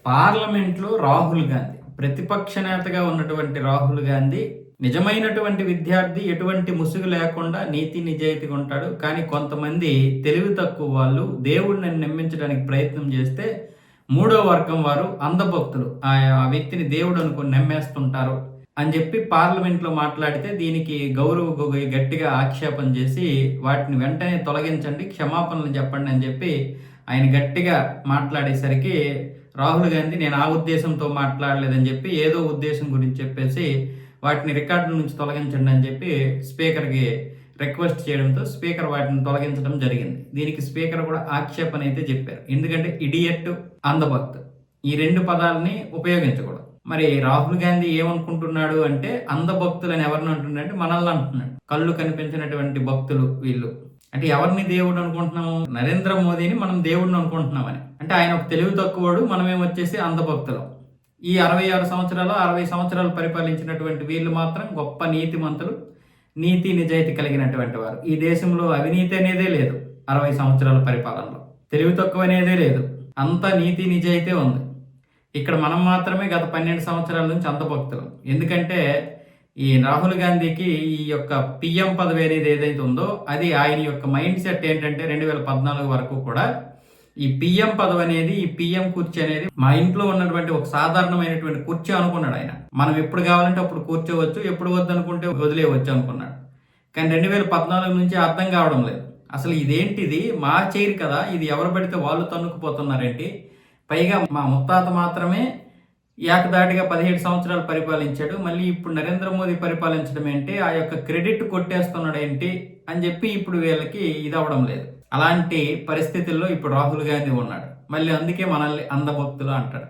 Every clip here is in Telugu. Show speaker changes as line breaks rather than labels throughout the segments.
పార్లమెంట్లో రాహుల్ గాంధీ ప్రతిపక్ష నేతగా ఉన్నటువంటి రాహుల్ గాంధీ నిజమైనటువంటి విద్యార్థి, ఎటువంటి ముసుగు లేకుండా నీతి నిజాయితీగా ఉంటాడు. కానీ కొంతమంది తెలివి తక్కువ వాళ్ళు దేవుడిని నమ్మించడానికి ప్రయత్నం చేస్తే మూడో వర్గం వారు అంధభక్తులు ఆ వ్యక్తిని దేవుడు అనుకుని నమ్మేస్తుంటారు అని చెప్పి పార్లమెంట్లో మాట్లాడితే దీనికి గౌరవ్ గొగోయ్ గట్టిగా ఆక్షేపణ చేసి వాటిని వెంటనే తొలగించండి, క్షమాపణలు చెప్పండి అని చెప్పి ఆయన గట్టిగా మాట్లాడేసరికి రాహుల్ గాంధీ నేను ఆ ఉద్దేశంతో మాట్లాడలేదని చెప్పి ఏదో ఉద్దేశం గురించి చెప్పేసి వాటిని రికార్డుల నుంచి తొలగించండి అని చెప్పి స్పీకర్కి రిక్వెస్ట్ చేయడంతో స్పీకర్ వాటిని తొలగించడం జరిగింది. దీనికి స్పీకర్ కూడా ఆక్షేపణ అయితే చెప్పారు. ఎందుకంటే ఇడియట్, అంధభక్తు ఈ రెండు పదాలని ఉపయోగించకూడదు. మరి రాహుల్ గాంధీ ఏమనుకుంటున్నాడు అంటే అంధభక్తులని ఎవరిని అంటున్నాడు అంటే మనల్ని అంటున్నాడు. కళ్ళు కనిపించినటువంటి భక్తులు వీళ్ళు. అంటే ఎవరిని దేవుడు అనుకుంటున్నాము? నరేంద్ర మోదీని మనం దేవుడిని అనుకుంటున్నామని. అంటే ఆయన ఒక తెలివి తక్కువడు, మనమేమొచ్చేసి అంధభక్తులం. ఈ 66 సంవత్సరాలు 60 సంవత్సరాలు పరిపాలించినటువంటి వీళ్ళు మాత్రం గొప్ప నీతిమంతులు, నీతి నిజాయితీ కలిగినటువంటి వారు. ఈ దేశంలో అవినీతి అనేదే లేదు. 60 సంవత్సరాల పరిపాలనలో తెలివి తక్కువ అనేదే లేదు. అంతా నీతి నిజాయితీ ఉంది. ఇక్కడ మనం మాత్రమే గత 12 సంవత్సరాల నుంచి అంధభక్తులం. ఎందుకంటే ఈ రాహుల్ గాంధీకి ఈ యొక్క పిఎం పదవి అనేది ఏదైతే ఉందో అది ఆయన యొక్క మైండ్ సెట్ ఏంటంటే 2014 వరకు కూడా ఈ పిఎం పదవి అనేది, ఈ పిఎం కుర్చీ అనేది మా ఇంట్లో ఉన్నటువంటి ఒక సాధారణమైనటువంటి కుర్చీ అనుకున్నాడు ఆయన. మనం ఎప్పుడు కావాలంటే అప్పుడు కూర్చోవచ్చు, ఎప్పుడు వద్దనుకుంటే వదిలేయవచ్చు అనుకున్నాడు. కానీ 2014 నుంచి అర్థం కావడం లేదు. అసలు ఇదేంటిది, మా చైర్ కదా, ఇది ఎవరు పెడితే వాళ్ళు తన్నుకుపోతున్నారేంటి? పైగా మా ముత్తాత మాత్రమే ఏకదాటిగా 17 సంవత్సరాలు పరిపాలించాడు, మళ్ళీ ఇప్పుడు నరేంద్ర మోదీ పరిపాలించడం ఏంటి, ఆ యొక్క క్రెడిట్ కొట్టేస్తున్నాడు ఏంటి అని చెప్పి ఇప్పుడు వీళ్ళకి ఇది అవ్వడం లేదు. అలాంటి పరిస్థితుల్లో ఇప్పుడు రాహుల్ గాంధీ ఉన్నాడు. మళ్ళీ అందుకే మనల్ని అంధభక్తులు అంటాడు.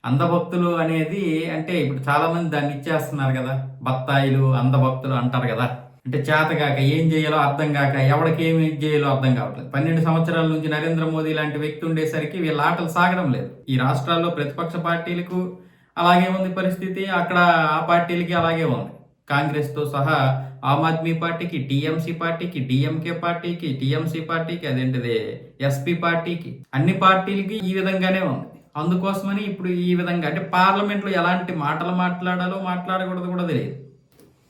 అంధభక్తులు అనేది అంటే ఇప్పుడు చాలా మంది దాన్ని ఇచ్చేస్తున్నారు కదా, బత్తాయిలు అంధభక్తులు అంటారు కదా. అంటే చేతగాక ఏం చేయాలో అర్థం కాక ఎవరికి ఏమి చేయాలో అర్థం కావట్లేదు. 12 సంవత్సరాల నుంచి నరేంద్ర మోదీ లాంటి వ్యక్తి ఉండేసరికి వీళ్ళ ఆటలు సాగడం లేదు. ఈ రాష్ట్రాల్లో ప్రతిపక్ష పార్టీలకు అలాగే ఉంది పరిస్థితి, అక్కడ ఆ పార్టీలకి అలాగే ఉంది. కాంగ్రెస్తో సహా ఆమ్ ఆద్మీ పార్టీకి, టీఎంసీ పార్టీకి, డిఎంకే పార్టీకి, టీఎంసీ పార్టీకి, అదేంటిది ఎస్పీ పార్టీకి, అన్ని పార్టీలకి ఈ విధంగానే ఉంది. అందుకోసమని ఇప్పుడు ఈ విధంగా అంటే పార్లమెంట్లో ఎలాంటి మాటలు మాట్లాడాలో మాట్లాడకూడదు కూడా తెలియదు.